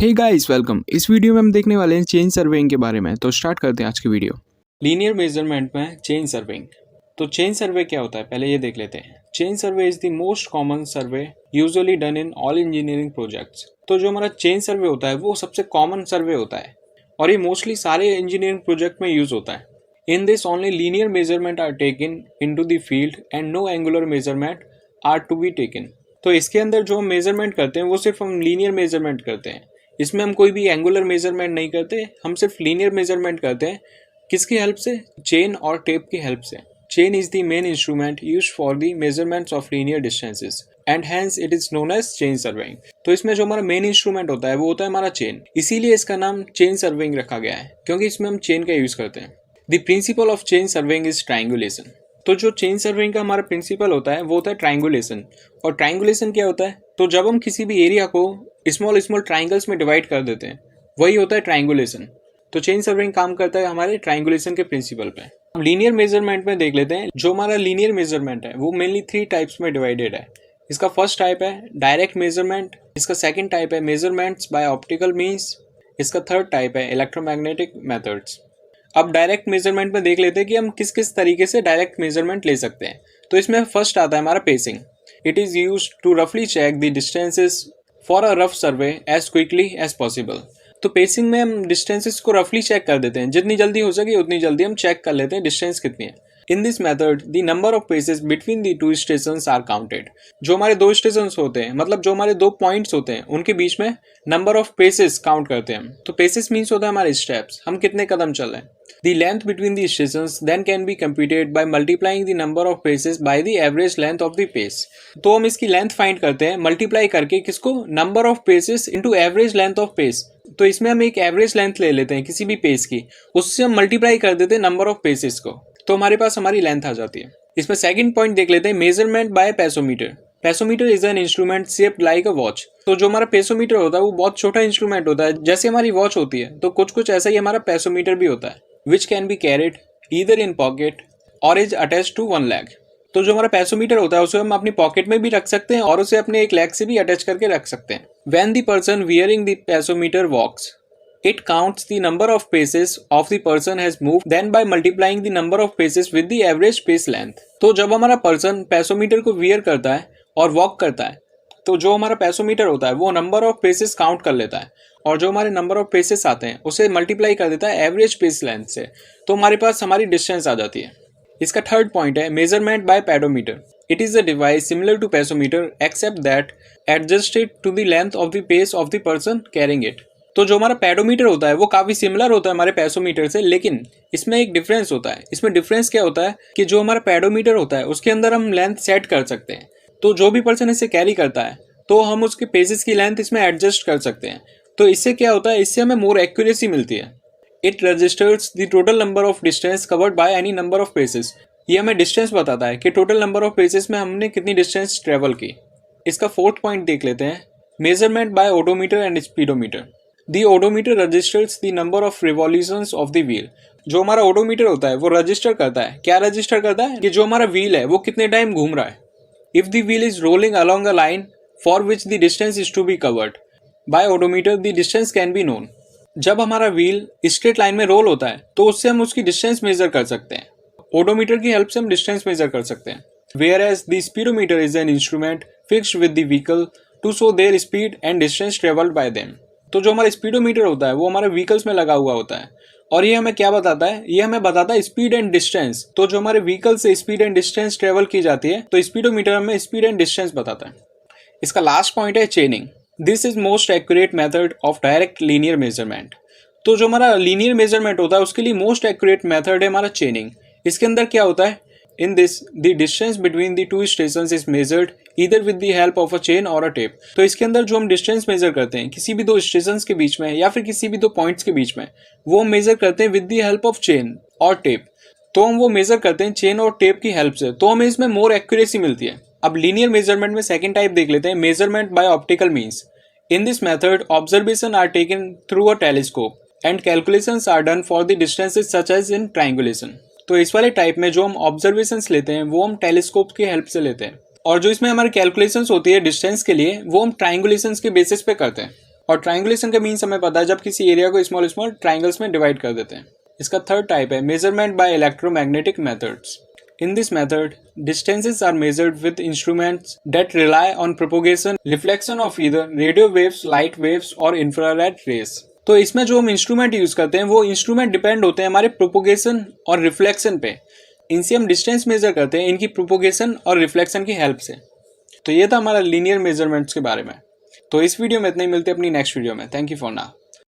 हे guys welcome. इस video में हम देखने वाले हैं चेन सर्वेइंग के बारे में। तो स्टार्ट करते हैं आज की वीडियो। लीनियर मेजरमेंट में चेन सर्वेइंग। तो चेन सर्वे क्या होता है पहले ये देख लेते हैं। Chain survey is the most common survey usually done in all engineering projects. तो जो हमारा चेन सर्वे होता है वो सबसे कॉमन सर्वे होता है और ये मोस्टली सारे इंजीनियरिंग प्रोजेक्ट में यूज होता है। In this only linear measurement are taken into the field and no angular measurement are to be taken. तो इसके अंदर जो हम मेजरमेंट करते हैं वो सिर्फ हम लीनियर मेजरमेंट करते हैं। इसमें हम कोई भी एंगुलर मेजरमेंट नहीं करते, हम सिर्फ लीनियर मेजरमेंट करते हैं। किसकी हेल्प से? चेन और टेप की हेल्प से। Chain is the main instrument used for the measurements of linear distances and hence it is known as chain surveying. तो इसमें जो हमारा मेन इंस्ट्रूमेंट होता है वो होता है हमारा चेन, इसीलिए इसका नाम चेन सर्वेइंग रखा गया है क्योंकि इसमें हम चेन का यूज करते हैं। The principle of chain surveying is triangulation. तो जो चेन सर्वेइंग का हमारा प्रिंसिपल होता है वो होता है ट्रायंगुलेशन। और ट्रायंगुलेशन क्या होता है? तो जब हम किसी भी एरिया को स्मॉल स्मॉल ट्राइंगल्स में डिवाइड कर देते हैं वही होता है ट्रायंगुलेशन। तो चेन सर्वेइंग काम करता है हमारे ट्रायंगुलेशन के प्रिंसिपल पे। हम लीनियर मेजरमेंट में देख लेते हैं। जो हमारा लीनियर मेजरमेंट है वो मेनली 3 टाइप्स में डिवाइडेड है। इसका फर्स्ट टाइप है डायरेक्ट मेजरमेंट, इसका सेकंड टाइप है मेजरमेंट्स बाय ऑप्टिकल मीन्स, इसका थर्ड टाइप है इलेक्ट्रोमैग्नेटिक मेथड्स। अब डायरेक्ट मेजरमेंट में देख लेते हैं कि हम किस किस तरीके से डायरेक्ट मेजरमेंट ले सकते हैं। तो इसमें फर्स्ट आता है हमारा pacing. It is used to रफली check the distances for a rough survey as quickly as possible. तो पेसिंग में हम डिस्टेंसेस को रफली चेक कर देते हैं, जितनी जल्दी हो सके उतनी जल्दी हम चेक कर लेते हैं डिस्टेंस कितनी है। In this method the number of paces between the 2 stations are counted. जो हमारे 2 स्टेशंस होते हैं, मतलब जो हमारे 2 पॉइंट्स होते हैं, उनके बीच में नंबर ऑफ पेसेस काउंट करते हैं हम। तो पेसेस मीन्स होता है हमारे स्टेप्स, हम कितने कदम चल रहे हैं। The length between the stations then can be computed by multiplying the number of paces by the average length of the pace। तो हम इसकी लेंथ फाइंड करते हैं मल्टीप्लाई करके किसको? Number of paces into average length of pace. तो इसमें हम एक एवरेज लेंथ ले लेते हैं किसी भी पेस की, उससे हम मल्टीप्लाई कर देते हैं नंबर ऑफ पेसेस को, तो हमारे पास हमारी लेंथ आ जाती है। इसमें सेकंड पॉइंट देख लेते हैं measurement by pacometer. Pacometer is an instrument shaped like a watch. तो जो हमारा पेसोमीटर होता है वो बहुत छोटा इंस्ट्रूमेंट होता है, जैसे हमारी वॉच होती है तो कुछ कुछ ऐसा ही हमारा पेसोमीटर भी होता है। Which can be carried either in pocket or is attached to one leg। तो जो हमारा पेसोमीटर होता है उसे हम अपनी पॉकेट में भी रख सकते हैं और उसे अपने एक लेग से भी अटैच करके रख सकते हैं। When the person wearing the pesometer walks, it counts the number of paces of the person has moved then by multiplying the number of paces with the average pace length। तो जब हमारा person पेसोमीटर को wear करता है और walk करता है तो जो हमारा पेसोमीटर होता है वो नंबर ऑफ पेसेस काउंट कर लेता है और जो हमारे नंबर ऑफ पेसेस आते हैं उसे मल्टीप्लाई कर देता है एवरेज पेस लेंथ से, तो हमारे पास हमारी डिस्टेंस आ जाती है। इसका थर्ड पॉइंट है measurement by pedometer. It is a device similar to pacometer except that adjusted to the length of the pace of the person carrying it. तो जो हमारा पेडोमीटर होता है वो काफी सिमिलर होता है हमारे पेसोमीटर से, लेकिन इसमें एक डिफरेंस होता है। इसमें डिफरेंस क्या होता है कि जो हमारा पेडोमीटर होता है उसके अंदर हम लेंथ सेट कर सकते हैं। तो जो भी पर्सन इसे कैरी करता है तो हम उसके पेसेस की लेंथ इसमें एडजस्ट कर सकते हैं। तो इससे क्या होता है, इससे हमें मोर एक्यूरेसी मिलती है। It registers the total number of distance covered by any number of paces. ये हमें डिस्टेंस बताता है कि टोटल नंबर ऑफ पेसेस में हमने कितनी डिस्टेंस ट्रेवल की। इसका फोर्थ पॉइंट देख लेते हैं measurement by odometer and speedometer. The odometer registers the number of revolutions of the wheel. जो हमारा ओडोमीटर होता है वो रजिस्टर करता है, क्या रजिस्टर करता है कि जो हमारा व्हील है वो कितने टाइम घूम रहा है। If the wheel is rolling along a line for which the distance is to be covered by odometer the distance can be known. जब हमारा व्हील स्ट्रेट लाइन में रोल होता है तो उससे हम उसकी डिस्टेंस मेजर कर सकते हैं। ओडोमीटर की हेल्प से हम डिस्टेंस मेजर कर सकते हैं। Whereas the speedometer is an instrument fixed with the vehicle to show their speed and distance travelled by them. तो जो हमारा स्पीडोमीटर होता है वो हमारे व्हीकल्स में लगा हुआ होता है और ये हमें क्या बताता है, ये हमें बताता है स्पीड एंड डिस्टेंस। तो जो हमारे व्हीकल से स्पीड एंड डिस्टेंस ट्रेवल की जाती है तो स्पीडोमीटर हमें स्पीड एंड डिस्टेंस बताता है। इसका लास्ट पॉइंट है चेनिंग। This is most accurate method of direct linear measurement. तो जो हमारा लीनियर मेजरमेंट होता है उसके लिए मोस्ट एक्यूरेट मेथड है हमारा चेनिंग। इसके अंदर क्या होता है, in this the distance between the 2 stations is measured either with the help of a chain और अ टेप। तो इसके अंदर जो हम डिस्टेंस मेजर करते हैं किसी भी 2 स्टेशंस के बीच में या फिर किसी भी 2 पॉइंट्स के बीच में, वो हम मेजर करते हैं with the help of chain और टेप। तो हम वो मेजर करते हैं चेन और टेप की हेल्प से, तो हमें इसमें मोर एक्यूरेसी मिलती है। अब लीनियर मेजरमेंट में सेकंड टाइप देख लेते हैं measurement by optical means. In this method observation are taken through a telescope and calculations are done for the distances such as in triangulation. तो इस वाले टाइप में जो हम ऑब्जर्वेशंस लेते हैं वो हम टेलीस्कोप की हेल्प से लेते हैं और जो इसमें हमारी कैलकुलेशंस होती है डिस्टेंस के लिए वो हम ट्रायंगुलेशंस के बेसिस पे करते हैं। और ट्रायंगुलेशन का मीन्स हमें पता है जब किसी एरिया को स्मॉल स्मॉल ट्रायंगल्स में डिवाइड कर देते हैं। इसका थर्ड टाइप है measurement by electromagnetic methods. In this method, distances are measured with instruments that rely on propagation, reflection of either radio waves, light waves और infrared rays। तो इसमें जो हम इंस्ट्रूमेंट यूज करते हैं वो इंस्ट्रूमेंट डिपेंड होते हैं हमारे प्रोपोगेशन और रिफ्लेक्शन पे। इनसे हम डिस्टेंस मेजर करते हैं इनकी प्रोपोगेशन और रिफ्लेक्शन की हेल्प से। तो ये था हमारा लीनियर मेजरमेंट्स के बारे में। तो इस वीडियो में इतना ही, मिलते हैं अपनी नेक्स्ट वीडियो में। Thank you for now.